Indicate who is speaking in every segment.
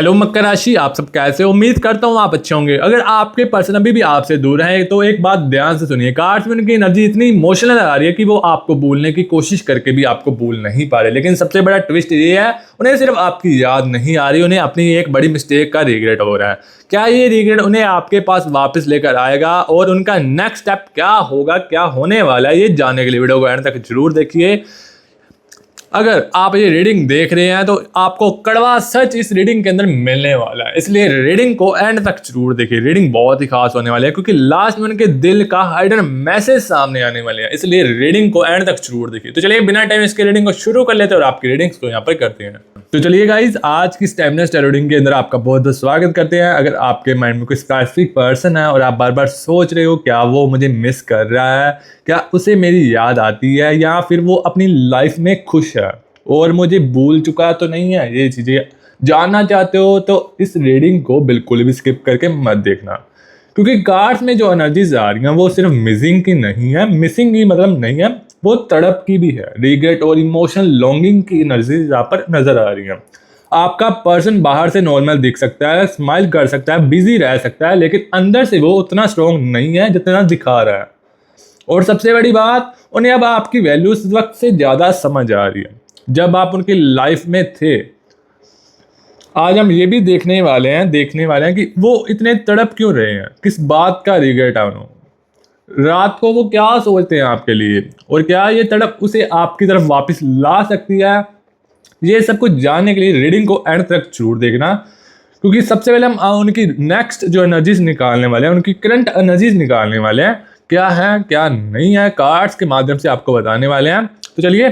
Speaker 1: Hello मकर राशि, आप सब कैसे हो? उम्मीद करता हूँ आप अच्छे होंगे। अगर आपके पर्सन अभी भी आपसे दूर है तो एक बात ध्यान से सुनिए। कार्ड्स में उनकी एनर्जी इतनी इमोशनल आ रही है कि वो आपको भूलने की कोशिश करके भी आपको भूल नहीं पा रहे। लेकिन सबसे बड़ा ट्विस्ट ये है, उन्हें सिर्फ आपकी याद नहीं आ रही, उन्हें अपनी एक बड़ी मिस्टेक का रिग्रेट हो रहा है। क्या ये रिग्रेट उन्हें आपके पास वापस लेकर आएगा और उनका नेक्स्ट स्टेप क्या होगा, क्या होने वाला है, ये जानने के लिए वीडियो को एंड तक जरूर देखिए। अगर आप ये रीडिंग देख रहे हैं तो आपको कड़वा सच इस रीडिंग के अंदर मिलने वाला है, इसलिए रीडिंग को एंड तक जरूर देखिए। रीडिंग बहुत ही खास होने वाली है क्योंकि लास्ट में उनके दिल का हाइडन मैसेज सामने आने वाले हैं, इसलिए रीडिंग को एंड तक जरूर देखिए। तो चलिए बिना टाइम इसके रीडिंग को शुरू कर लेते हैं और आपकी रीडिंग्स को यहाँ पर करते हैं। तो चलिए गाइज, आज की स्टेमिनस रीडिंग के अंदर आपका बहुत बहुत स्वागत करते हैं। अगर आपके माइंड में कोई स्पेसिफिक पर्सन है और आप बार बार सोच रहे हो क्या वो मुझे मिस कर रहा है, क्या उसे मेरी याद आती है, या फिर वो अपनी लाइफ में खुश है और मुझे भूल चुका तो नहीं है, ये चीज़ें जानना चाहते हो तो इस रीडिंग को बिल्कुल भी स्किप करके मत देखना। क्योंकि कार्ड्स में जो एनर्जीज आ रही हैं वो सिर्फ मिसिंग की नहीं है, मिसिंग की मतलब नहीं है, वो तड़प की भी है। रिग्रेट और इमोशनल लॉन्गिंग की एनर्जीज यहाँ पर नजर आ रही हैं। आपका पर्सन बाहर से नॉर्मल दिख सकता है, स्माइल कर सकता है, बिजी रह सकता है, लेकिन अंदर से वो उतना स्ट्रॉन्ग नहीं है जितना दिखा रहा है। और सबसे बड़ी बात, उन्हें अब आपकी वैल्यू इस वक्त से ज़्यादा समझ आ रही है जब आप उनकी लाइफ में थे। आज हम ये भी देखने वाले हैं कि वो इतने तड़प क्यों रहे हैं, किस बात का रिग्रेट है उन्हें, रात को वो क्या सोचते हैं आपके लिए, और क्या ये तड़प उसे आपकी तरफ वापस ला सकती है। ये सब कुछ जानने के लिए रीडिंग को एंड तक जरूर देखना, क्योंकि सबसे पहले हम उनकी नेक्स्ट जो एनर्जीज निकालने वाले हैं, उनकी करंट एनर्जीज निकालने वाले हैं, क्या है क्या नहीं है, कार्ड्स के माध्यम से आपको बताने वाले हैं। तो चलिए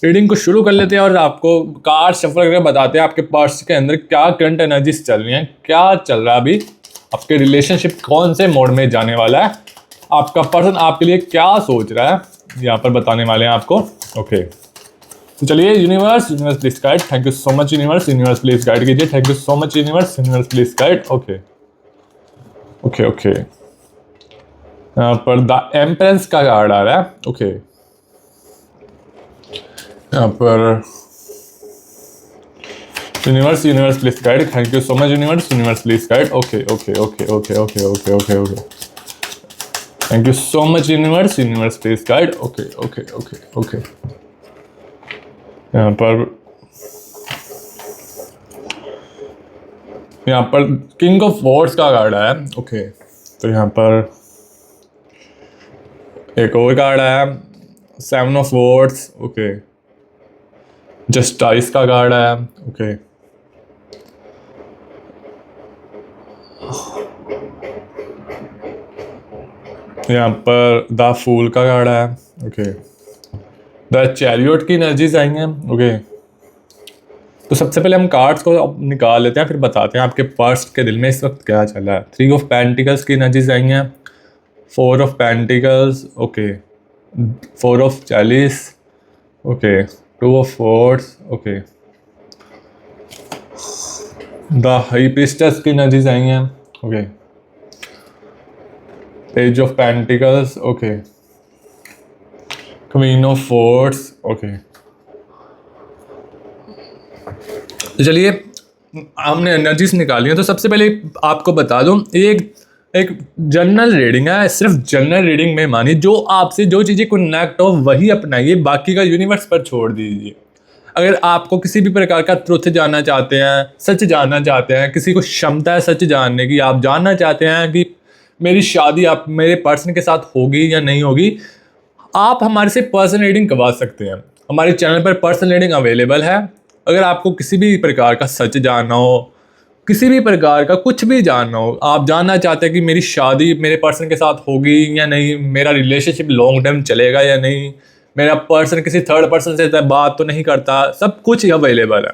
Speaker 1: रीडिंग को शुरू कर लेते हैं और आपको कार्ड शफल करके बताते हैं आपके पर्स के अंदर क्या करंट एनर्जीज चल रही हैं, क्या चल रहा है अभी, आपके रिलेशनशिप कौन से मोड में जाने वाला है, आपका पर्सन आपके लिए क्या सोच रहा है, यहाँ पर बताने वाले हैं आपको। ओके, तो चलिए universe please guide. Thank you so much universe please guide कीजिए। Thank you so much universe please guide. Okay okay okay, यहाँ पर द एम्प्रेस का कार्ड आ रहा है। ओके, यहाँ पर universe please guide. Thank you so much universe please guide. Okay okay okay okay okay okay okay okay, thank you so much universe please guide. Okay okay okay okay, यहाँ पर king of wards का card आया। Okay, तो यहाँ पर एक और card आया, seven of wards. Okay, justice का कार्ड आया। ओके, यहाँ पर द फूल का कार्ड आया। ओके, द चैरियट की एनर्जीज आई हैं। ओके, तो सबसे पहले हम कार्ड्स को निकाल लेते हैं, फिर बताते हैं आपके पर्स के दिल में इस वक्त क्या चल रहा है। थ्री ऑफ पेंटिकल्स की एनर्जीज आई हैं, four of pentacles. Okay, four of chalice. Okay, two of wards. Okay, the high priestess की एनर्जीज आई हैं। Okay, page of pentacles. Okay, queen of wards. Okay, तो चलिए हमने एनर्जीज निकाली हैं। तो सबसे पहले आपको बता दूं, ये एक जनरल रीडिंग है, सिर्फ जनरल रीडिंग में मानिए। जो आपसे जो चीज़ें कनेक्ट हो वही अपनाइए, बाकी का यूनिवर्स पर छोड़ दीजिए। अगर आपको किसी भी प्रकार का ट्रुथ जानना चाहते हैं, सच जानना चाहते हैं, किसी को क्षमता है सच जानने की, आप जानना चाहते हैं कि मेरी शादी आप मेरे पर्सन के साथ होगी या नहीं होगी, आप हमारे से पर्सन रीडिंग करवा सकते हैं। हमारे चैनल पर पर्सन रीडिंग अवेलेबल है। अगर आपको किसी भी प्रकार का सच जानना हो, किसी भी प्रकार का कुछ भी जानना हो, आप जानना चाहते हैं कि मेरी शादी मेरे पर्सन के साथ होगी या नहीं, मेरा रिलेशनशिप लॉन्ग टर्म चलेगा या नहीं, मेरा पर्सन किसी थर्ड पर्सन से बात तो नहीं करता, सब कुछ अवेलेबल है।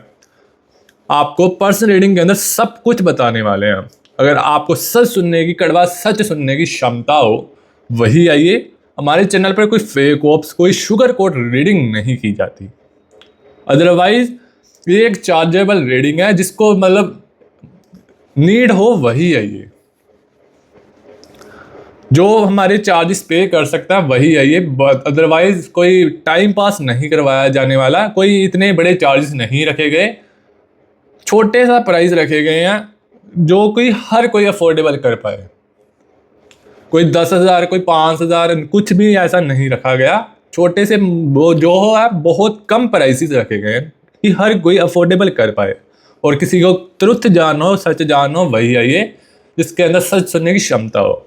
Speaker 1: आपको पर्सन रीडिंग के अंदर सब कुछ बताने वाले हैं। अगर आपको सच सुनने की, कड़वा सच सुनने की क्षमता हो, वही आइए। हमारे चैनल पर कोई फेक ऑप्स, कोई शुगर कोट रीडिंग नहीं की जाती। अदरवाइज ये एक चार्जेबल रीडिंग है, जिसको मतलब नीड हो वही आइए। जो हमारे चार्जेस पे कर सकता है वही आइए, अदरवाइज कोई टाइम पास नहीं करवाया जाने वाला, कोई इतने बड़े चार्जेस नहीं रखे गए। छोटे सा प्राइस रखे गए हैं जो कोई हर कोई अफोर्डेबल कर पाए। कोई 10,000, कोई 5,000, कुछ भी ऐसा नहीं रखा गया। छोटे से वो जो है बहुत कम प्राइसेस रखे गए हैं कि हर कोई अफोर्डेबल कर पाए। और किसी को ट्रुथ जानो, सच जानो, वही है ये जिसके अंदर सच सुनने की क्षमता हो।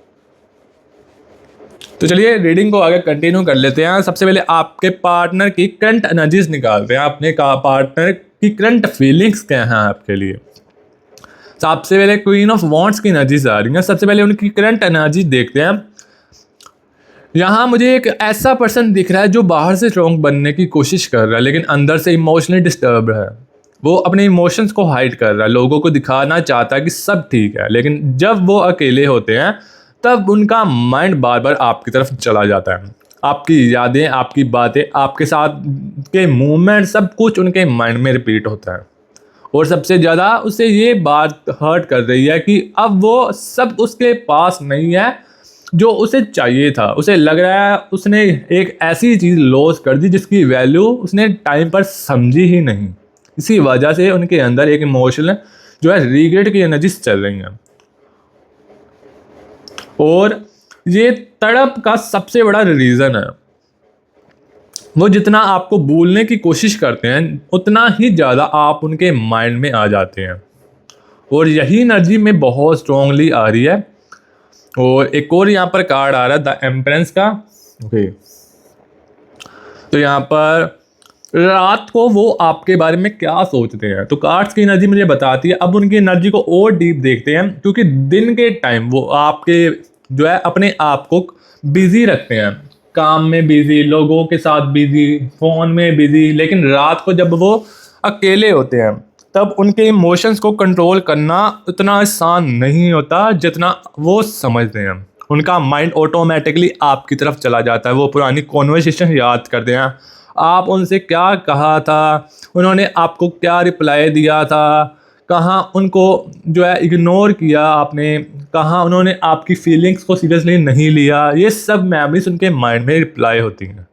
Speaker 1: तो चलिए रीडिंग को आगे कंटिन्यू कर लेते हैं। सबसे पहले आपके पार्टनर की करंट एनर्जीज निकालते हैं। अपने पार्टनर की करंट फीलिंग्स क्या हैं आपके लिए। सबसे पहले क्वीन ऑफ वॉन्ड्स की एनर्जीज आ रही हैं। सबसे पहले उनकी करंट एनर्जी देखते हैं। यहाँ मुझे एक ऐसा पर्सन दिख रहा है जो बाहर से स्ट्रॉन्ग बनने की कोशिश कर रहा है लेकिन अंदर से इमोशनली डिस्टर्ब है। वो अपने इमोशंस को हाइड कर रहा है, लोगों को दिखाना चाहता है कि सब ठीक है, लेकिन जब वो अकेले होते हैं तब उनका माइंड बार बार आपकी तरफ चला जाता है। आपकी यादें, आपकी बातें, आपके साथ के मूवमेंट, सब कुछ उनके माइंड में रिपीट होता है। और सबसे ज़्यादा उसे ये बात हर्ट कर रही है कि अब वो सब उसके पास नहीं है जो उसे चाहिए था। उसे लग रहा है उसने एक ऐसी चीज़ लॉस कर दी जिसकी वैल्यू उसने टाइम पर समझी ही नहीं। इसी वजह से उनके अंदर एक इमोशनल जो है रिग्रेट की एनर्जीज चल रही हैं। और ये तड़प का सबसे बड़ा रीज़न है। वो जितना आपको भूलने की कोशिश करते हैं उतना ही ज़्यादा आप उनके माइंड में आ जाते हैं। और यही एनर्जी में बहुत स्ट्रांगली आ रही है। और एक और यहाँ पर कार्ड आ रहा है द एम्प्रेस का। ओके, तो यहाँ पर रात को वो आपके बारे में क्या सोचते हैं, तो कार्ड्स की एनर्जी मुझे बताती है। अब उनकी एनर्जी को और डीप देखते हैं, क्योंकि दिन के टाइम वो आपके जो है अपने आप को बिजी रखते हैं, काम में बिजी, लोगों के साथ बिजी, फ़ोन में बिजी। लेकिन रात को जब वो अकेले होते हैं तब उनके इमोशंस को कंट्रोल करना उतना आसान नहीं होता जितना वो समझते हैं। उनका माइंड ऑटोमेटिकली आपकी तरफ चला जाता है। वो पुरानी कॉन्वर्सेशन याद करते हैं, आप उनसे क्या कहा था, उन्होंने आपको क्या रिप्लाई दिया था, कहाँ उनको जो है इग्नोर किया आपने, कहाँ उन्होंने आपकी फीलिंग्स को सीरियसली नहीं लिया। ये सब मेमोरीज उनके माइंड में रिप्लाई होती हैं,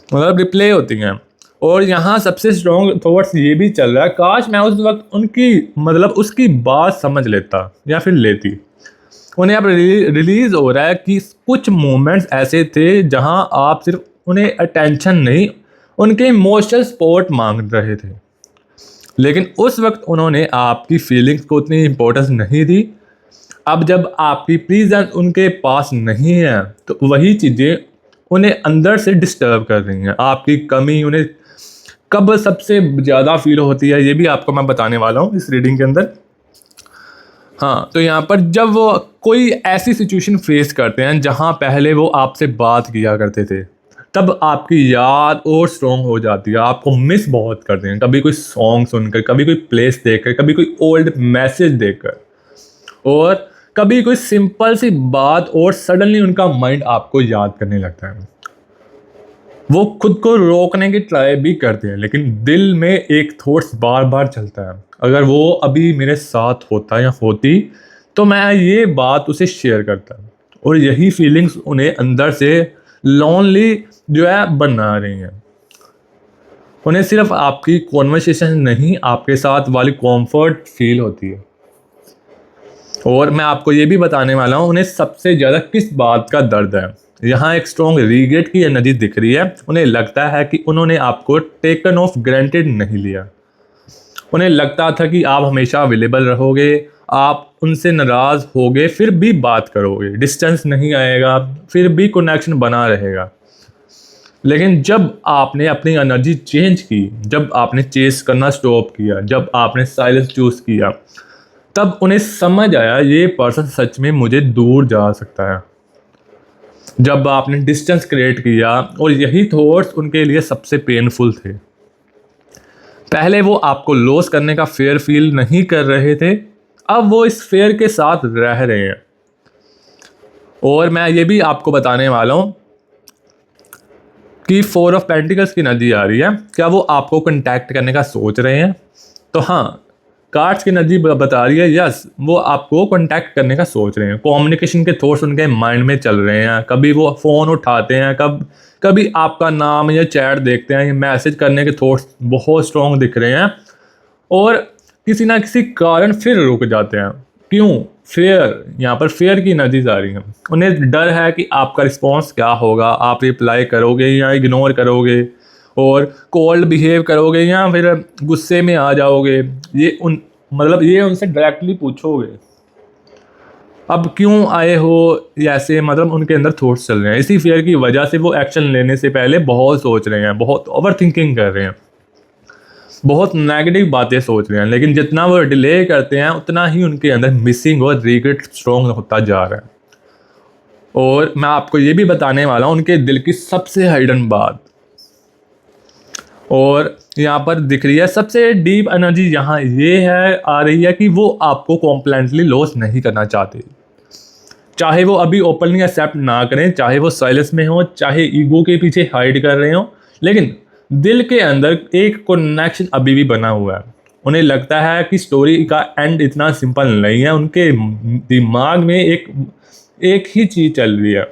Speaker 1: मतलब रिप्ले होती हैं। और यहाँ सबसे स्ट्रॉन्ग थॉट्स ये भी चल रहा है, काश मैं उस वक्त उनकी मतलब उसकी बात समझ लेता या फिर लेती। उन्हें अब रिलीज़ हो रहा है कि कुछ मोमेंट्स ऐसे थे जहाँ आप सिर्फ उन्हें अटेंशन नहीं, उनके इमोशनल सपोर्ट मांग रहे थे, लेकिन उस वक्त उन्होंने आपकी फीलिंग्स को उतनी इम्पोर्टेंस नहीं दी। अब जब आपकी प्रेजेंस उनके पास नहीं है तो वही चीज़ें उन्हें अंदर से डिस्टर्ब कर रही हैं। आपकी कमी उन्हें कब सबसे ज़्यादा फील होती है ये भी आपको मैं बताने वाला हूँ इस रीडिंग के अंदर। हाँ, तो यहाँ पर जब वो कोई ऐसी सिचुएशन फेस करते हैं जहाँ पहले वो आपसे बात किया करते थे, तब आपकी याद और स्ट्रॉन्ग हो जाती है। आपको मिस बहुत करते हैं, कभी कोई सॉन्ग सुनकर, कभी कोई प्लेस देखकर, कभी कोई ओल्ड मैसेज देखकर, और कभी कोई सिंपल सी बात, और सडनली उनका माइंड आपको याद करने लगता है। वो खुद को रोकने की ट्राई भी करते हैं, लेकिन दिल में एक थॉट्स बार बार चलता है, अगर वो अभी मेरे साथ होता या होती तो मैं ये बात उसे शेयर करता। और यही फीलिंग्स उन्हें अंदर से लोनली जो है बना रही हैं। उन्हें सिर्फ आपकी कॉन्वर्सेशन नहीं, आपके साथ वाली कॉम्फर्ट फील होती है। और मैं आपको ये भी बताने वाला हूँ उन्हें सबसे ज़्यादा किस बात का दर्द है। यहाँ एक स्ट्रॉन्ग रिग्रेट की एनर्जी दिख रही है। उन्हें लगता है कि उन्होंने आपको टेकन ऑफ ग्रांटेड नहीं लिया। उन्हें लगता था कि आप हमेशा अवेलेबल रहोगे, आप उनसे नाराज़ होगे फिर भी बात करोगे, डिस्टेंस नहीं आएगा, फिर भी कनेक्शन बना रहेगा। लेकिन जब आपने अपनी एनर्जी चेंज की, जब आपने चेस करना स्टॉप किया, जब आपने साइलेंस चूज़ किया, तब उन्हें समझ आया ये पर्सन सच में मुझे दूर जा सकता है। जब आपने डिस्टेंस क्रिएट किया, और यही थॉट्स उनके लिए सबसे पेनफुल थे। पहले वो आपको लॉस करने का फेयर फील नहीं कर रहे थे, अब वो इस फेयर के साथ रह रहे हैं। और मैं ये भी आपको बताने वाला हूँ कि 4 ऑफ पेंटिकल्स की एनर्जी आ रही है। क्या वो आपको कांटेक्ट करने का सोच रहे हैं? तो हाँ, कार्ड्स की एनर्जी बता रही है यस, वो आपको कांटेक्ट करने का सोच रहे हैं। कम्युनिकेशन के थॉट्स उनके माइंड में चल रहे हैं। कभी वो फ़ोन उठाते हैं, कभी आपका नाम या चैट देखते हैं, ये मैसेज करने के थॉट्स बहुत स्ट्रॉन्ग दिख रहे हैं। और किसी ना किसी कारण फिर रुक जाते हैं। क्यों? फेयर, यहाँ पर फेयर की एनर्जीज आ रही हैं। उन्हें डर है कि आपका रिस्पॉन्स क्या होगा, आप रिप्लाई करोगे या इग्नोर करोगे, और कोल्ड बिहेव करोगे या फिर गुस्से में आ जाओगे। ये उन मतलब ये उनसे डायरेक्टली पूछोगे, अब क्यों आए हो, ऐसे मतलब उनके अंदर थॉट्स चल रहे हैं। इसी फेयर की वजह से वो एक्शन लेने से पहले बहुत सोच रहे हैं, बहुत ओवर थिंकिंग कर रहे हैं, बहुत नेगेटिव बातें सोच रहे हैं। लेकिन जितना वो डिले करते हैं उतना ही उनके अंदर मिसिंग और रिग्रेट स्ट्रॉन्ग होता जा रहा है। और मैं आपको ये भी बताने वाला हूँ उनके दिल की सबसे हिडन बात, और यहाँ पर दिख रही है सबसे डीप एनर्जी। यहाँ ये है आ रही है कि वो आपको कॉम्प्लेंटली लॉस नहीं करना चाहते, चाहे वो अभी ओपनली एक्सेप्ट ना करें, चाहे वो साइलेंस में हो, चाहे ईगो के पीछे हाइड कर रहे हो, लेकिन दिल के अंदर एक कनेक्शन अभी भी बना हुआ है। उन्हें लगता है कि स्टोरी का एंड इतना सिंपल नहीं है। उनके दिमाग में एक ही चीज़ चल रही है,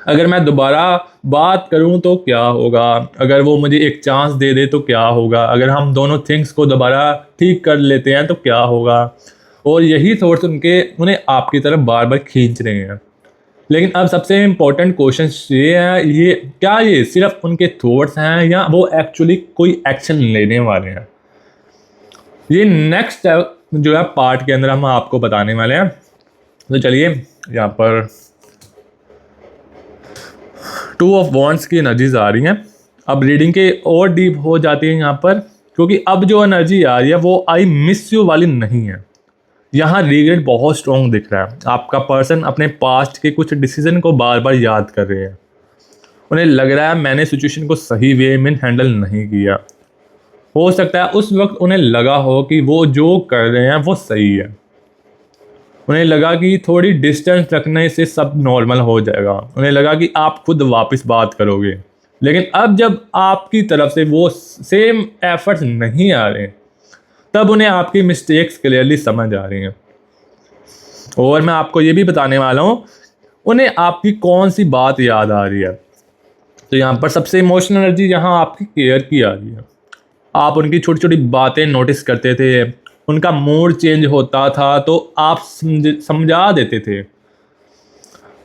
Speaker 1: अगर मैं दोबारा बात करूं तो क्या होगा, अगर वो मुझे एक चांस दे दे तो क्या होगा, अगर हम दोनों थिंग्स को दोबारा ठीक कर लेते हैं तो क्या होगा। और यही थॉट्स उन्हें आपकी तरफ बार बार खींच रहे हैं। लेकिन अब सबसे इम्पोर्टेंट क्वेश्चन ये है, ये क्या ये सिर्फ उनके थॉट्स हैं या वो एक्चुअली कोई एक्शन लेने वाले हैं। ये नेक्स्ट जो है पार्ट के अंदर हम आपको बताने वाले हैं। तो चलिए, यहाँ पर टू ऑफ वॉन्ड्स की एनर्जीज आ रही हैं। अब रीडिंग के और डीप हो जाती है यहाँ पर, क्योंकि अब जो एनर्जी आ रही है वो आई मिस यू वाली नहीं है। यहाँ रिग्रेट बहुत स्ट्रॉन्ग दिख रहा है। आपका पर्सन अपने पास्ट के कुछ डिसीजन को बार बार याद कर रहे हैं। उन्हें लग रहा है मैंने सिचुएशन को सही वे में हैंडल नहीं किया। हो सकता है उस वक्त उन्हें लगा हो कि वो जो कर रहे हैं वो सही है। उन्हें लगा कि थोड़ी डिस्टेंस रखने से सब नॉर्मल हो जाएगा। उन्हें लगा कि आप खुद वापस बात करोगे। लेकिन अब जब आपकी तरफ से वो सेम एफर्ट्स नहीं आ रहे, तब उन्हें आपकी मिस्टेक्स क्लियरली समझ आ रही हैं। और मैं आपको ये भी बताने वाला हूँ उन्हें आपकी कौन सी बात याद आ रही है। तो यहाँ पर सबसे इमोशनल एनर्जी यहाँ आपकी केयर की आ रही है। आप उनकी छोटी छोटी बातें नोटिस करते थे, उनका मूड चेंज होता था तो आप समझा देते थे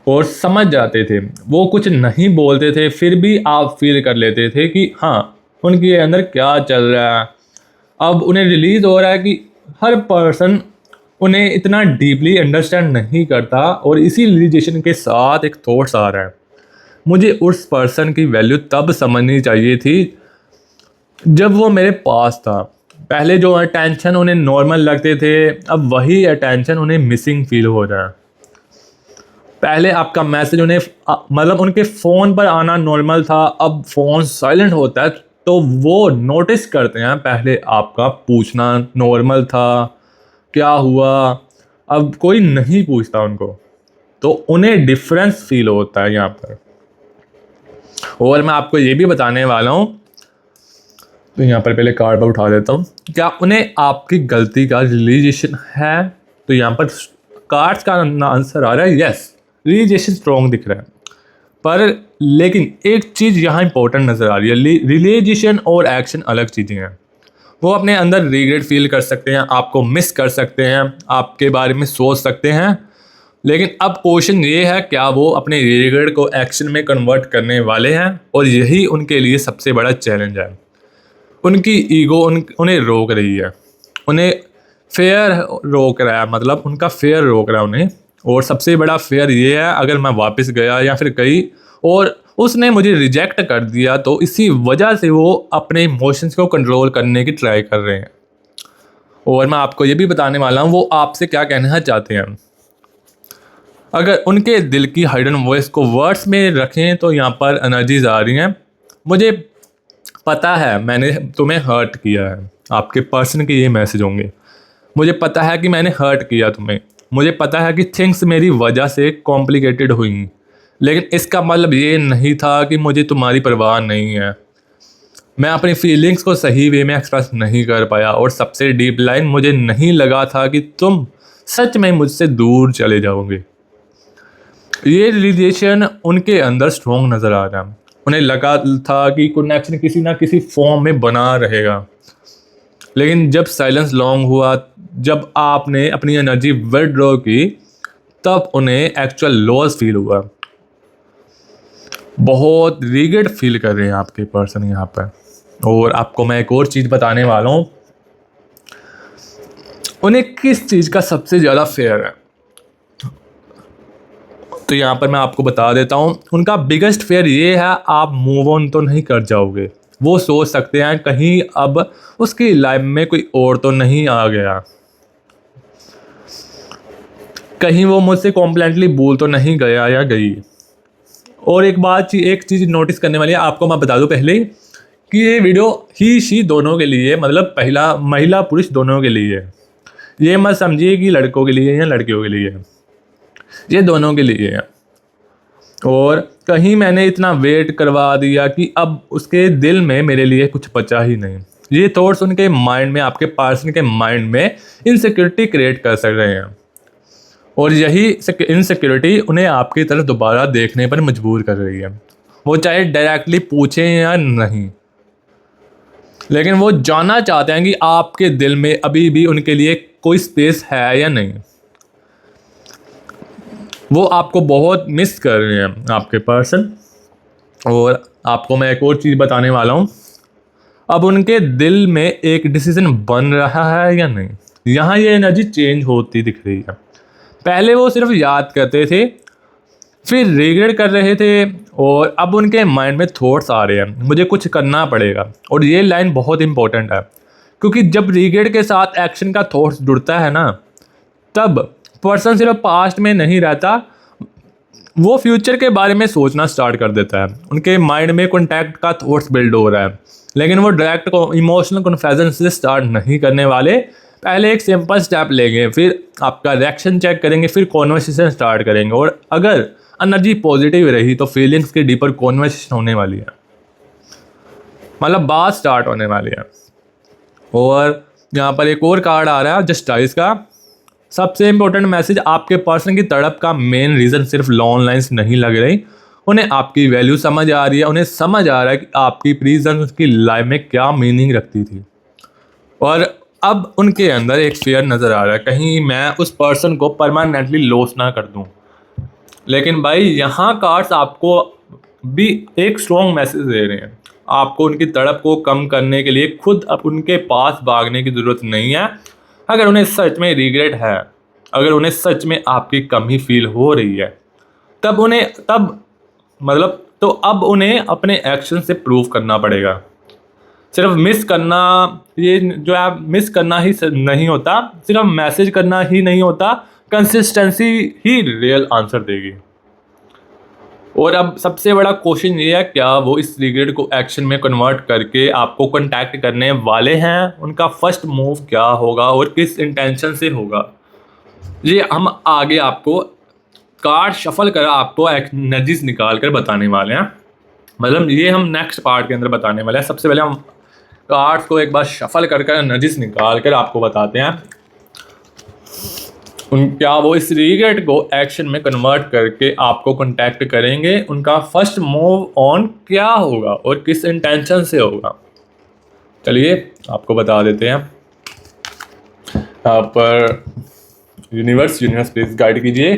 Speaker 1: और समझ जाते थे। वो कुछ नहीं बोलते थे फिर भी आप फील कर लेते थे कि हाँ उनके अंदर क्या चल रहा है। अब उन्हें रिलीज हो रहा है कि हर पर्सन उन्हें इतना डीपली अंडरस्टैंड नहीं करता, और इसी रियलाइजेशन के साथ एक थॉट्स आ रहा है, मुझे उस पर्सन की वैल्यू तब समझनी चाहिए थी जब वो मेरे पास था। पहले जो अटेंशन उन्हें नॉर्मल लगते थे, अब वही अटेंशन उन्हें मिसिंग फील हो रहा है। पहले आपका मैसेज उन्हें मतलब उनके फ़ोन पर आना नॉर्मल था, अब फ़ोन साइलेंट होता है तो वो नोटिस करते हैं। पहले आपका पूछना नॉर्मल था, क्या हुआ, अब कोई नहीं पूछता उनको, तो उन्हें डिफरेंस फील होता है यहाँ पर। और मैं आपको ये भी बताने वाला हूँ, तो यहाँ पर पहले कार्ड पर उठा देता हूँ, क्या उन्हें आपकी गलती का रियलाइजेशन है। तो यहाँ पर कार्ड्स का आंसर आ रहा है यस, रियलाइजेशन स्ट्रॉन्ग दिख रहा है। पर लेकिन एक चीज़ यहाँ इंपॉर्टेंट नज़र आ रही है, रियलाइजेशन और एक्शन अलग चीज़ें हैं। वो अपने अंदर रिग्रेट फील कर सकते हैं, आपको मिस कर सकते हैं, आपके बारे में सोच सकते हैं, लेकिन अब क्वेश्चन ये है क्या वो अपने रिग्रेट को एक्शन में कन्वर्ट करने वाले हैं। और यही उनके लिए सबसे बड़ा चैलेंज है। उनकी ईगो उन्हें रोक रही है, उन्हें फेयर रोक रहा है, मतलब उनका फेयर रोक रहा है उन्हें। और सबसे बड़ा फेयर ये है, अगर मैं वापस गया या फिर गई और उसने मुझे रिजेक्ट कर दिया, तो इसी वजह से वो अपने इमोशंस को कंट्रोल करने की ट्राई कर रहे हैं। और मैं आपको ये भी बताने वाला हूँ वो आपसे क्या कहना चाहते हैं। अगर उनके दिल की हिडन वॉइस को वर्ड्स में रखें तो यहाँ पर एनर्जीज आ रही हैं, मुझे पता है मैंने तुम्हें हर्ट किया है। आपके पर्सन के ये मैसेज होंगे, मुझे पता है कि मैंने हर्ट किया तुम्हें, मुझे पता है कि थिंग्स मेरी वजह से कॉम्प्लिकेटेड हुई, लेकिन इसका मतलब ये नहीं था कि मुझे तुम्हारी परवाह नहीं है। मैं अपनी फीलिंग्स को सही वे में एक्सप्रेस नहीं कर पाया, और सबसे डीप लाइन, मुझे नहीं लगा था कि तुम सच में मुझसे दूर चले जाओगे। ये रिलेशन उनके अंदर स्ट्रॉन्ग नज़र आ रहा है। उन्हें लगा था कि कनेक्शन किसी ना किसी फॉर्म में बना रहेगा। लेकिन जब साइलेंस लॉन्ग हुआ, जब आपने अपनी एनर्जी विदड्रॉ की, तब उन्हें एक्चुअल लॉस फील हुआ। बहुत रिग्रेट फील कर रहे हैं आपके पर्सन यहाँ पर। और आपको मैं एक और चीज़ बताने वाला हूँ, उन्हें किस चीज़ का सबसे ज़्यादा फेयर है। तो यहाँ पर मैं आपको बता देता हूँ, उनका बिगेस्ट फेयर ये है, आप मूव ऑन तो नहीं कर जाओगे। वो सोच सकते हैं कहीं अब उसकी लाइफ में कोई और तो नहीं आ गया, कहीं वो मुझसे कॉम्प्लेंटली बोल तो नहीं गया या गई। और एक चीज़ नोटिस करने वाली है, आपको मैं बता दूं पहले ही कि ये वीडियो ही शी दोनों के लिए, मतलब पहला महिला पुरुष दोनों के लिए है। ये मत समझिए कि लड़कों के लिए या लड़कियों के लिए है, ये दोनों के लिए है। और कहीं मैंने इतना वेट करवा दिया कि अब उसके दिल में मेरे लिए कुछ बचा ही नहीं। ये थॉट्स उनके माइंड में, आपके पर्सन के माइंड में इनसिक्योरिटी क्रिएट कर सक रहे हैं, और यही इनसिक्योरिटी उन्हें आपकी तरफ दोबारा देखने पर मजबूर कर रही है। वो चाहे डायरेक्टली पूछें या नहीं, लेकिन वो जानना चाहते हैं कि आपके दिल में अभी भी उनके लिए कोई स्पेस है या नहीं। वो आपको बहुत मिस कर रहे हैं आपके पर्सन। और आपको मैं एक और चीज़ बताने वाला हूँ, अब उनके दिल में एक डिसीजन बन रहा है या नहीं, यहाँ ये एनर्जी चेंज होती दिख रही है। पहले वो सिर्फ याद करते थे, फिर रिग्रेट कर रहे थे, और अब उनके माइंड में थॉट्स आ रहे हैं, मुझे कुछ करना पड़ेगा। और ये लाइन बहुत इंपॉर्टेंट है, क्योंकि जब रिग्रेट के साथ एक्शन का थॉट्स जुड़ता है ना, तब पर्सन सिर्फ पास्ट में नहीं रहता, वो फ्यूचर के बारे में सोचना स्टार्ट कर देता है। उनके माइंड में कॉन्टैक्ट का थॉट्स बिल्ड हो रहा है, लेकिन वो डायरेक्ट इमोशनल कन्फ्यूजन से स्टार्ट नहीं करने वाले। पहले एक सिंपल स्टेप लेंगे, फिर आपका रिएक्शन चेक करेंगे, फिर कॉन्वर्सेशन स्टार्ट करेंगे। और अगर एनर्जी पॉजिटिव रही तो फीलिंग्स की डीपर कॉन्वर्सेशन होने वाली है, मतलब बात स्टार्ट होने वाली है। और यहाँ पर एक और कार्ड आ रहा है जस्टिस का। सबसे इंपॉर्टेंट मैसेज, आपके पर्सन की तड़प का मेन रीज़न सिर्फ लॉन्ग लाइन्स नहीं लग रही, उन्हें आपकी वैल्यू समझ आ रही है। उन्हें समझ आ रहा है कि आपकी प्रेजेंस उसकी लाइफ में क्या मीनिंग रखती थी, और अब उनके अंदर एक फेयर नज़र आ रहा है, कहीं मैं उस पर्सन को परमानेंटली लॉस ना कर दूं। लेकिन भाई यहाँ कार्ड्स आपको भी एक स्ट्रॉन्ग मैसेज दे रहे हैं, आपको उनकी तड़प को कम करने के लिए खुद अब उनके पास भागने की ज़रूरत नहीं है। अगर उन्हें सच में रिग्रेट है, अगर उन्हें सच में आपकी कमी फील हो रही है, तब अब उन्हें अपने एक्शन से प्रूव करना पड़ेगा। सिर्फ मिस करना, ये जो है मिस करना ही नहीं होता, सिर्फ मैसेज करना ही नहीं होता, कंसिस्टेंसी ही रियल आंसर देगी। और अब सबसे बड़ा क्वेश्चन ये है, क्या वो इस रिग्रेट को एक्शन में कन्वर्ट करके आपको कांटेक्ट करने वाले हैं? उनका फर्स्ट मूव क्या होगा और किस इंटेंशन से होगा, ये हम आगे आपको कार्ड शफल कर आपको एनर्जीज निकाल कर बताने वाले हैं। मतलब ये हम नेक्स्ट पार्ट के अंदर बताने वाले हैं। सबसे पहले हम कार्ड्स को एक बार शफल कर एनर्जीज निकाल कर आपको बताते हैं क्या वो इस रिग्रेट को एक्शन में कन्वर्ट करके आपको कांटेक्ट करेंगे, उनका फर्स्ट मूव ऑन क्या होगा और किस इंटेंशन से होगा। चलिए आपको बता देते हैं। यहाँ पर यूनिवर्स प्लीज गाइड कीजिए।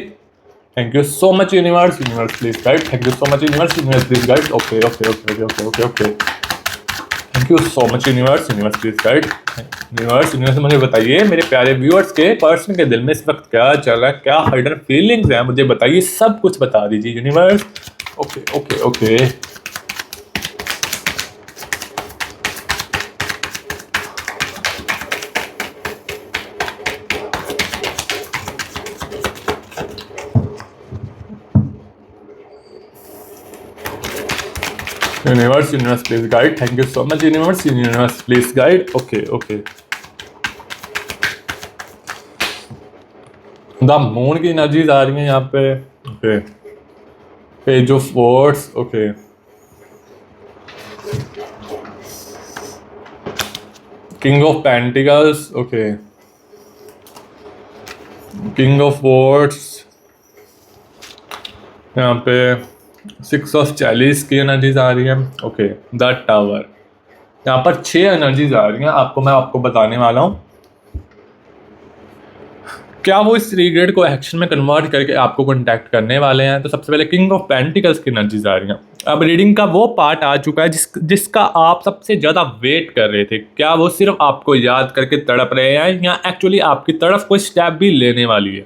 Speaker 1: Thank you so much universe please guide. Thank you so much universe please guide. Okay okay okay okay okay okay thank you so much universe please guide. Universe मुझे बताइए, मेरे प्यारे viewers के person के दिल में इस वक्त क्या चल रहा है, क्या हिडन फीलिंग्स हैं, मुझे बताइए, सब कुछ बता दीजिए universe. Okay okay okay universe please guide. Thank you so much universe please guide. Okay okay the moon की एनर्जीज आ रही हैं यहाँ पे। Okay page of wards. Okay king of pentacles. Okay king of wards, यहाँ पे 6 of chalice की energies आ रही है। ओके द टावर, यहाँ पर 6 एनर्जीज आ रही हैं, मैं आपको बताने वाला हूँ। क्या वो इस रिग्रेट को एक्शन में कन्वर्ट करके आपको कॉन्टैक्ट करने वाले हैं? तो सबसे पहले किंग ऑफ पेंटिकल्स की एनर्जीज आ रही हैं। अब रीडिंग का वो पार्ट आ चुका है जिसका आप सबसे ज़्यादा वेट कर रहे थे। क्या वो सिर्फ आपको याद करके तड़प रहे हैं या एक्चुअली आपकी तरफ कोई स्टेप भी लेने वाली है?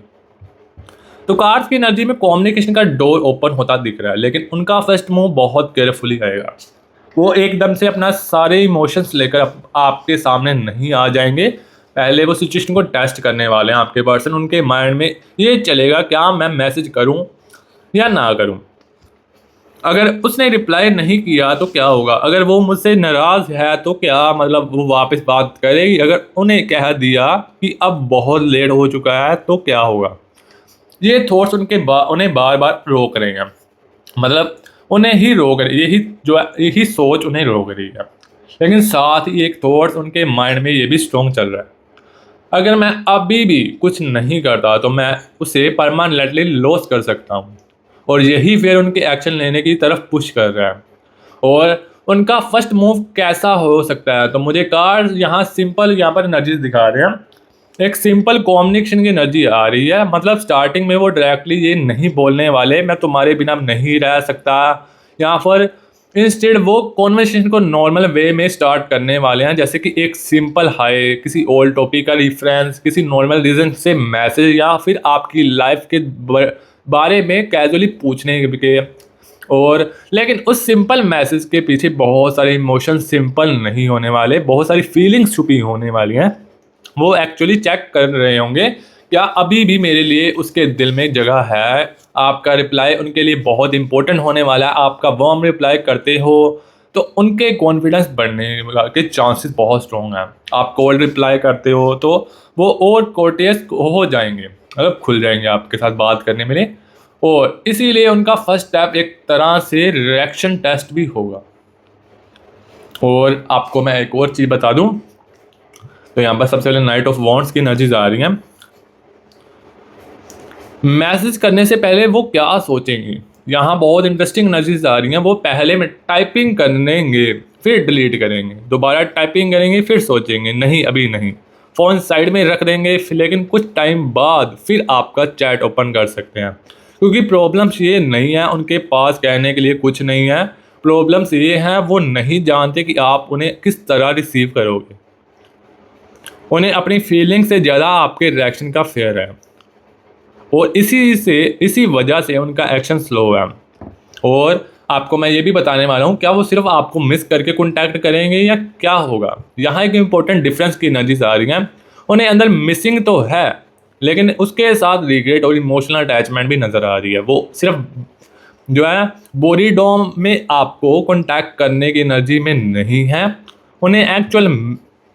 Speaker 1: तो कार्ड्स की एनर्जी में कम्युनिकेशन का डोर ओपन होता दिख रहा है, लेकिन उनका फर्स्ट मूव बहुत केयरफुली आएगा। वो एकदम से अपना सारे इमोशंस लेकर आपके सामने नहीं आ जाएंगे। पहले वो सिचुएशन को टेस्ट करने वाले हैं आपके पर्सन। उनके माइंड में ये चलेगा क्या मैं मैसेज करूं या ना करूं। अगर उसने रिप्लाई नहीं किया तो क्या होगा? अगर वो मुझसे नाराज़ है तो क्या मतलब वो वापस बात करेगी? अगर उन्हें कह दिया कि अब बहुत लेट हो चुका है तो क्या होगा? ये थॉट्स उन्हें बार बार रोक रहे हैं, मतलब उन्हें ही रोक रही, यही सोच उन्हें रोक रही है। लेकिन साथ ही एक थॉट्स उनके माइंड में ये भी स्ट्रॉन्ग चल रहा है, अगर मैं अभी भी कुछ नहीं करता तो मैं उसे परमानेंटली लॉस कर सकता हूँ। और यही फिर उनके एक्शन लेने की तरफ पुश कर रहा है। और उनका फर्स्ट मूव कैसा हो सकता है? तो मुझे कार्ड यहाँ पर एनर्जीज दिखा रहे हैं। एक सिंपल कम्युनिकेशन की एनर्जी आ रही है, मतलब स्टार्टिंग में वो डायरेक्टली ये नहीं बोलने वाले मैं तुम्हारे बिना नहीं रह सकता। यहाँ पर इंस्टेड वो कॉन्वर्सेशन को नॉर्मल वे में स्टार्ट करने वाले हैं, जैसे कि एक सिंपल हाय, किसी ओल्ड टॉपिक का रिफरेंस, किसी नॉर्मल रीजन से मैसेज, या फिर आपकी लाइफ के बारे में कैजुअली पूछने के। और लेकिन उस सिंपल मैसेज के पीछे बहुत सारे इमोशन सिंपल नहीं होने वाले, बहुत सारी फीलिंग्स छुपी होने वाली हैं। वो एक्चुअली चेक कर रहे होंगे क्या अभी भी मेरे लिए उसके दिल में जगह है। आपका रिप्लाई उनके लिए बहुत इंपॉर्टेंट होने वाला है। आपका वार्म रिप्लाई करते हो तो उनके कॉन्फिडेंस बढ़ने के चांसेस बहुत स्ट्रॉन्ग हैं। आप कोल्ड रिप्लाई करते हो तो वो और कोर्टियस हो जाएंगे, मतलब खुल जाएंगे आपके साथ बात करने में। और इसीलिए उनका फर्स्ट स्टेप एक तरह से रिएक्शन टेस्ट भी होगा। और आपको मैं एक और चीज़ बता दूं, तो यहाँ पर सबसे पहले नाइट ऑफ वॉन्ड्स की एनर्जीज आ रही हैं। मैसेज करने से पहले वो क्या सोचेंगी, यहाँ बहुत इंटरेस्टिंग एनर्जीज आ रही हैं। वो पहले में टाइपिंग करेंगे, फिर डिलीट करेंगे, दोबारा टाइपिंग करेंगे, फिर सोचेंगे नहीं अभी नहीं, फ़ोन साइड में रख देंगे, लेकिन कुछ टाइम बाद फिर आपका चैट ओपन कर सकते हैं। क्योंकि प्रॉब्लम्स ये नहीं है उनके पास कहने के लिए कुछ नहीं है, प्रॉब्लम्स ये हैं वो नहीं जानते कि आप उन्हें किस तरह रिसीव करोगे। उन्हें अपनी फीलिंग से ज़्यादा आपके रिएक्शन का फेयर है, और इसी वजह से उनका एक्शन स्लो है। और आपको मैं ये भी बताने वाला हूँ, क्या वो सिर्फ आपको मिस करके कॉन्टैक्ट करेंगे या क्या होगा। यहाँ एक इम्पोर्टेंट डिफरेंस की एनर्जीज आ रही हैं। उन्हें अंदर मिसिंग तो है, लेकिन उसके साथ रिग्रेट और इमोशनल अटैचमेंट भी नज़र आ रही है। वो सिर्फ जो है बोरीडोम में आपको कॉन्टैक्ट करने की एनर्जी में नहीं है। उन्हें एक्चुअल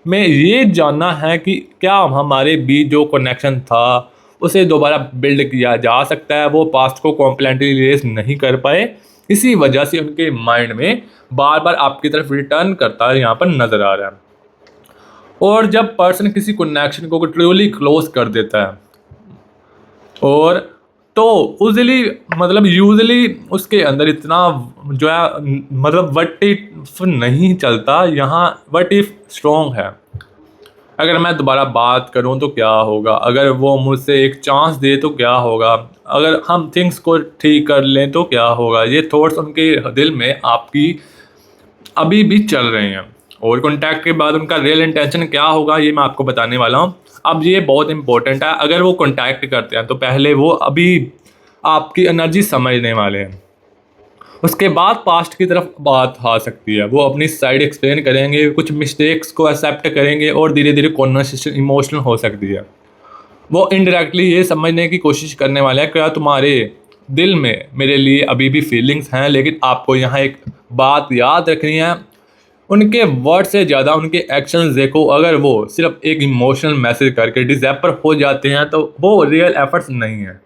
Speaker 1: में ये जानना है कि क्या हमारे बीच जो कनेक्शन था उसे दोबारा बिल्ड किया जा सकता है। वो पास्ट को कॉम्प्लीटली इरेज नहीं कर पाए, इसी वजह से उनके माइंड में बार बार आपकी तरफ रिटर्न करता है यहाँ पर नज़र आ रहा है। और जब पर्सन किसी कनेक्शन को ट्रूली क्लोज कर देता है और तो यूजली उसके अंदर इतना जो है मतलब व्हाट इफ नहीं चलता, यहाँ व्हाट इफ स्ट्रॉन्ग है। अगर मैं दोबारा बात करूं तो क्या होगा, अगर वो मुझसे एक चांस दे तो क्या होगा, अगर हम थिंग्स को ठीक कर लें तो क्या होगा। ये थॉट्स उनके दिल में आपकी अभी भी चल रहे हैं। और कॉन्टैक्ट के बाद उनका रियल इंटेंशन क्या होगा ये मैं आपको बताने वाला हूँ। अब ये बहुत इंपॉर्टेंट है, अगर वो कॉन्टैक्ट करते हैं तो पहले वो अभी आपकी एनर्जी समझने वाले हैं, उसके बाद पास्ट की तरफ बात आ सकती है। वो अपनी साइड एक्सप्लेन करेंगे, कुछ मिस्टेक्स को एक्सेप्ट करेंगे और धीरे धीरे कॉन्वर्सेशन इमोशनल हो सकती है। वो इनडायरेक्टली ये समझने की कोशिश करने वाले हैं क्या तुम्हारे दिल में मेरे लिए अभी भी फीलिंग्स हैं। लेकिन आपको यहाँ एक बात याद रखनी है, उनके वर्ड से ज़्यादा उनके एक्शंस देखो। अगर वो सिर्फ एक इमोशनल मैसेज करके डिज़ैपर हो जाते हैं तो वो रियल एफर्ट्स नहीं है।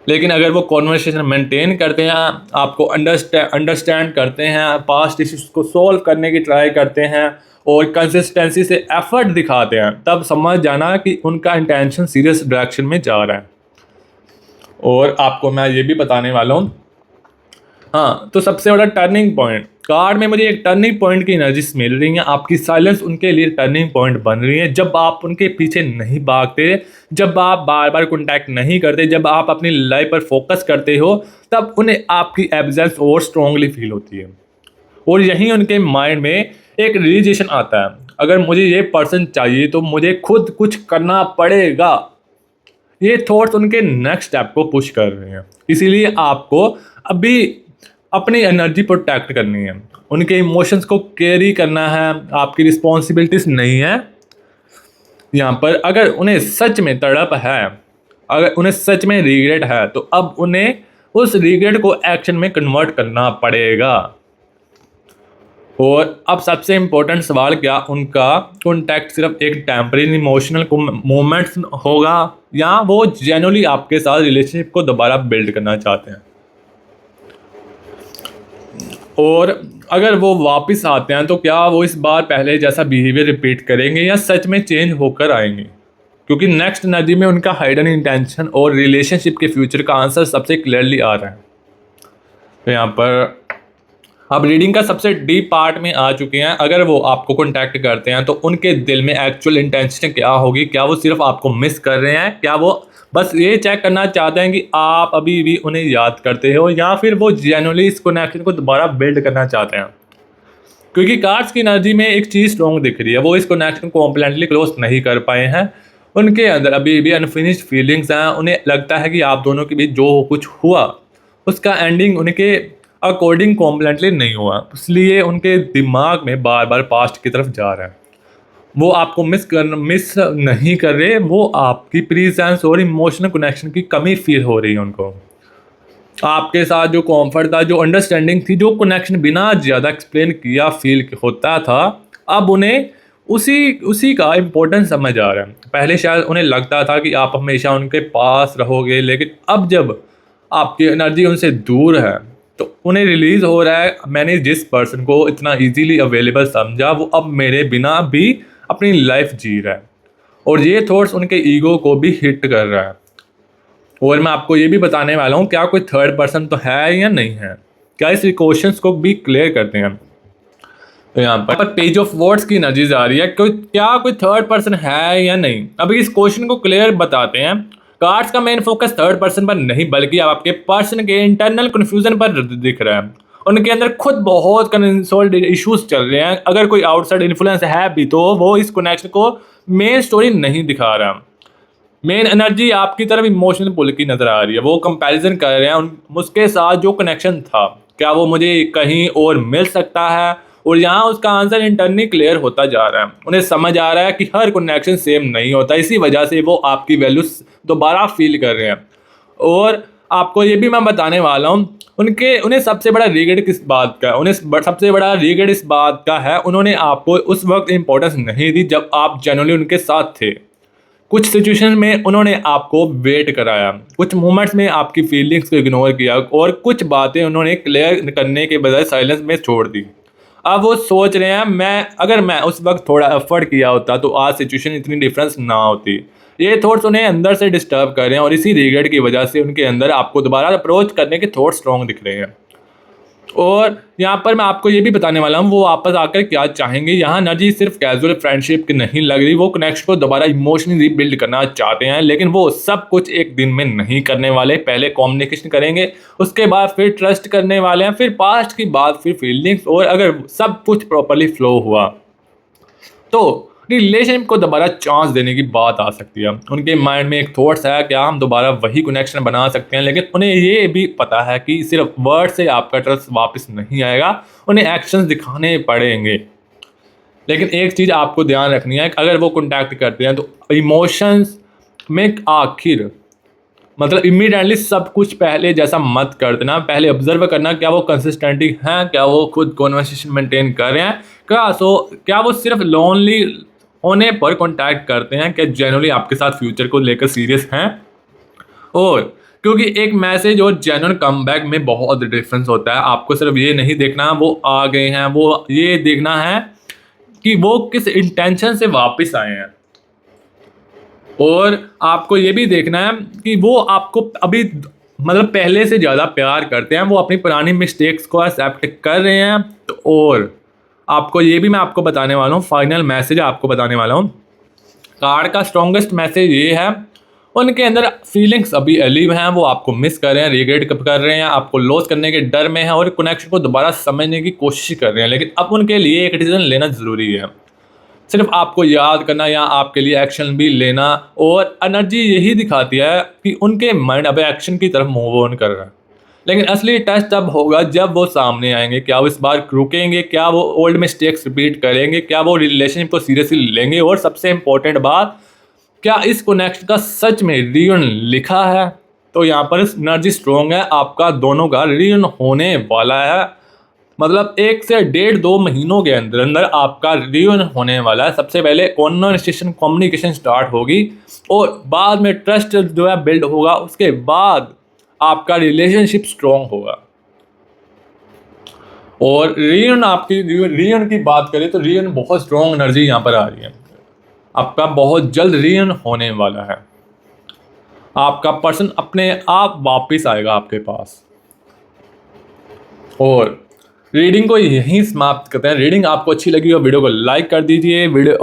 Speaker 1: लेकिन अगर वो कॉन्वर्सेशन मेंटेन करते हैं, आपको अंडरस्टैंड करते हैं, पास्ट इश्यूज को सॉल्व करने की ट्राई करते हैं और कंसिस्टेंसी से एफर्ट दिखाते हैं, तब समझ जाना कि उनका इंटेंशन सीरियस डायरेक्शन में जा रहा है। और आपको मैं ये भी बताने वाला हूँ, हाँ, तो सबसे बड़ा टर्निंग पॉइंट कार्ड में मुझे एक टर्निंग पॉइंट की एनर्जीज मिल रही हैं। आपकी साइलेंस उनके लिए टर्निंग पॉइंट बन रही है। जब आप उनके पीछे नहीं भागते, जब आप बार बार कॉन्टैक्ट नहीं करते, जब आप अपनी लाइफ पर फोकस करते हो, तब उन्हें आपकी एब्सेंस और स्ट्रांगली फील होती है। और यहीं उनके माइंड में एक रियलाइजेशन आता है, अगर मुझे ये पर्सन चाहिए तो मुझे खुद कुछ करना पड़ेगा। ये थॉट्स उनके नेक्स्ट स्टेप को पुश कर रहे हैं। इसीलिए आपको अभी अपनी एनर्जी प्रोटेक्ट करनी है, उनके इमोशंस को कैरी करना है, आपकी रिस्पॉन्सिबिलिटीज नहीं है यहाँ पर। अगर उन्हें सच में तड़प है, अगर उन्हें सच में रिग्रेट है, तो अब उन्हें उस रिग्रेट को एक्शन में कन्वर्ट करना पड़ेगा। और अब सबसे इम्पोर्टेंट सवाल, क्या उनका कॉन्टैक्ट सिर्फ एक टेम्परेरी इमोशनल मोमेंट्स होगा, या वो जेन्युइनली आपके साथ रिलेशनशिप को दोबारा बिल्ड करना चाहते हैं। और अगर वो वापस आते हैं तो क्या वो इस बार पहले जैसा बिहेवियर रिपीट करेंगे या सच में चेंज होकर आएंगे, क्योंकि नेक्स्ट एनर्जी में उनका हाइडन इंटेंशन और रिलेशनशिप के फ्यूचर का आंसर सबसे क्लियरली आ रहा है। तो यहाँ पर अब रीडिंग का सबसे डीप पार्ट में आ चुके हैं। अगर वो आपको कॉन्टैक्ट करते हैं तो उनके दिल में एक्चुअल इंटेंशन क्या होगी? क्या वो सिर्फ आपको मिस कर रहे हैं? क्या वो बस ये चेक करना चाहते हैं कि आप अभी भी उन्हें याद करते हो, या फिर वो जेन्युइनली इस कनेक्शन को दोबारा बिल्ड करना चाहते हैं? क्योंकि कार्ड्स की एनर्जी में एक चीज़ स्ट्रॉन्ग दिख रही है, वो इस कनेक्शन को कॉम्प्लीटली क्लोज नहीं कर पाए हैं। उनके अंदर अभी भी अनफिनिश्ड फीलिंग्स हैं। उन्हें लगता है कि आप दोनों के बीच जो कुछ हुआ उसका एंडिंग उनके अकॉर्डिंग कॉम्प्लीटली नहीं हुआ, इसलिए उनके दिमाग में बार बार पास्ट की तरफ जा रहा है। वो आपको मिस नहीं कर रहे, वो आपकी प्रेजेंस और इमोशनल कनेक्शन की कमी फील हो रही है उनको। आपके साथ जो कॉम्फर्ट था, जो अंडरस्टैंडिंग थी, जो कनेक्शन बिना ज़्यादा एक्सप्लेन किया फील होता था, अब उन्हें उसी का इम्पोर्टेंस समझ आ रहा है। पहले शायद उन्हें लगता था कि आप हमेशा उनके पास रहोगे, लेकिन अब जब आपकी एनर्जी उनसे दूर है तो उन्हें रिलीज़ हो रहा है, मैंने जिस पर्सन को इतना इजीली अवेलेबल समझा वो अब मेरे बिना भी अपनी लाइफ जी रहा है। और ये थॉट्स उनके ईगो को भी हिट कर रहा है। और मैं आपको ये भी बताने वाला हूँ, क्या कोई थर्ड पर्सन तो है या नहीं है? क्या इस क्वेश्चंस को भी क्लियर करते हैं। तो यहाँ पर पेज ऑफ वर्ड्स की एनर्जीज आ रही है, क्या कोई थर्ड पर्सन है या नहीं। अभी इस क्वेश्चन को क्लियर बताते हैं। कार्ड्स का मेन फोकस थर्ड पर्सन पर नहीं, बल्कि आपके पर्सन के इंटरनल कन्फ्यूजन पर दिख रहा है। उनके अंदर खुद बहुत कंसोल्ड इश्यूज चल रहे हैं। अगर कोई आउटसाइड इन्फ्लुएंस है भी तो वो इस कनेक्शन को मेन स्टोरी नहीं दिखा रहा। मेन एनर्जी आपकी तरफ इमोशनल पुल की नज़र आ रही है। वो कंपैरिजन कर रहे हैं उसके साथ जो कनेक्शन था, क्या वो मुझे कहीं और मिल सकता है? और यहाँ उसका आंसर इंटरनली क्लियर होता जा रहा है। उन्हें समझ आ रहा है कि हर कनेक्शन सेम नहीं होता, इसी वजह से वो आपकी वैल्यूज दोबारा फील कर रहे हैं। और आपको ये भी मैं बताने वाला हूँ, उन्हें सबसे बड़ा रिग्रेट किस बात का है? उन्हें सबसे बड़ा रिग्रेट इस बात का है, उन्होंने आपको उस वक्त इंपॉर्टेंस नहीं दी जब आप जेन्युइनली उनके साथ थे। कुछ सिचुएशन में उन्होंने आपको वेट कराया, कुछ मोमेंट्स में आपकी फीलिंग्स को इग्नोर किया, और कुछ बातें उन्होंने क्लियर करने के बजाय साइलेंस में छोड़ दी। अब वो सोच रहे हैं, अगर मैं उस वक्त थोड़ा एफर्ट किया होता तो आज सिचुएशन इतनी डिफरेंस ना होती। ये थॉट्स उन्हें अंदर से डिस्टर्ब कर रहे हैं, और इसी रिग्रेट की वजह से उनके अंदर आपको दोबारा अप्रोच करने के थॉट्स स्ट्रॉन्ग दिख रहे हैं। और यहाँ पर मैं आपको ये भी बताने वाला हूँ वो वापस आकर क्या चाहेंगे। यहाँ एनर्जी सिर्फ कैजुअल फ्रेंडशिप की नहीं लग रही, वो कनेक्शन को दोबारा इमोशनली रीबिल्ड करना चाहते हैं। लेकिन वो सब कुछ एक दिन में नहीं करने वाले। पहले कम्युनिकेशन करेंगे, उसके बाद फिर ट्रस्ट करने वाले हैं, फिर पास्ट की बात, फिर फीलिंग्स, और अगर सब कुछ प्रॉपरली फ्लो हुआ तो रिलेशनशिप को दोबारा चांस देने की बात आ सकती है। उनके माइंड में एक थॉट्स है, क्या हम दोबारा वही कनेक्शन बना सकते हैं? लेकिन उन्हें ये भी पता है कि सिर्फ वर्ड से आपका ट्रस्ट वापस नहीं आएगा, उन्हें एक्शंस दिखाने पड़ेंगे। लेकिन एक चीज़ आपको ध्यान रखनी है, अगर वो कॉन्टैक्ट करते हैं तो इमोशंस में आखिर मतलब इमीडिएटली सब कुछ पहले जैसा मत कर देना। पहले ऑब्जर्व करना, क्या वो कंसिस्टेंटली हैं, क्या वो खुद कॉन्वर्सेशन मेंटेन कर रहे हैं, क्या वो सिर्फ लोनली होने पर कॉन्टैक्ट करते हैं, क्या जेन्युइनली आपके साथ फ्यूचर को लेकर सीरियस हैं। और क्योंकि एक मैसेज और जेन्युइन कमबैक में बहुत डिफरेंस होता है। आपको सिर्फ ये नहीं देखना वो आ गए हैं, वो ये देखना है कि वो किस इंटेंशन से वापस आए हैं। और आपको ये भी देखना है कि वो आपको अभी मतलब पहले से ज़्यादा प्यार करते हैं, वो अपनी पुरानी मिस्टेक्स को एक्सेप्ट कर रहे हैं। तो और आपको ये भी मैं आपको बताने वाला हूँ, फाइनल मैसेज आपको बताने वाला हूँ। कार्ड का स्ट्रॉन्गेस्ट मैसेज ये है, उनके अंदर फीलिंग्स अभी अलीव हैं, वो आपको मिस कर रहे हैं, रिग्रेट कर रहे हैं, आपको लॉस करने के डर में हैं और कनेक्शन को दोबारा समझने की कोशिश कर रहे हैं। लेकिन अब उनके लिए एक डिसीजन लेना ज़रूरी है, सिर्फ आपको याद करना या आपके लिए एक्शन भी लेना। और एनर्जी यही दिखाती है कि उनके माइंड अब एक्शन की तरफ मूव ऑन कर रहा है। लेकिन असली टेस्ट तब होगा जब वो सामने आएंगे। क्या वो इस बार रुकेंगे, क्या वो ओल्ड मिस्टेक्स रिपीट करेंगे, क्या वो रिलेशनशिप को सीरियसली लेंगे, और सबसे इम्पोर्टेंट बात, क्या इस कनेक्शन का सच में रीयूनियन लिखा है। तो यहाँ पर एनर्जी स्ट्रॉन्ग है, आपका दोनों का रीयूनियन होने वाला है। मतलब 1 से 1.5-2 महीनों के अंदर अंदर आपका रीयूनियन होने वाला है। सबसे पहले कॉन्वर्सेशन कम्युनिकेशन स्टार्ट होगी और बाद में ट्रस्ट जो है बिल्ड होगा, उसके बाद आपका रिलेशनशिप स्ट्रॉन्ग होगा। और रीयूनियन, आपकी रीयूनियन की बात करें तो रीयूनियन बहुत स्ट्रॉन्ग एनर्जी यहाँ पर आ रही है। आपका बहुत जल्द रीयूनियन होने वाला है, आपका पर्सन अपने आप वापस आएगा आपके पास। और रीडिंग को यहीं समाप्त करते हैं। रीडिंग आपको अच्छी लगी हो वीडियो को लाइक कर दीजिए, वीडियो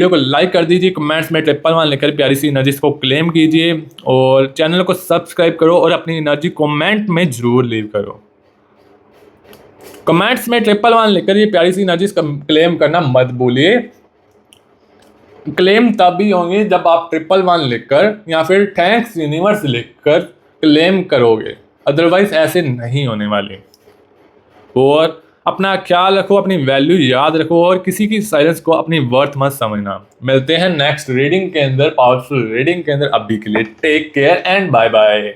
Speaker 1: को लाइक कर दीजिए, कमेंट्स में 111 लिखकर प्यारी सी एनर्जी को क्लेम कीजिए और चैनल को सब्सक्राइब करो और अपनी एनर्जी कमेंट में ज़रूर लीव करो। कमेंट्स में 111 लिखकर ये प्यारी सी एनर्जी क्लेम करना मत भूलिए। क्लेम तभी होंगे जब आप 111 लिखकर या फिर थैंक्स यूनिवर्स लिखकर क्लेम करोगे, अदरवाइज ऐसे नहीं होने वाले। और अपना ख्याल रखो, अपनी वैल्यू याद रखो और किसी की साइलेंस को अपनी वर्थ मत समझना। मिलते हैं नेक्स्ट रीडिंग के अंदर, पावरफुल रीडिंग के अंदर। अभी के लिए take care and bye bye.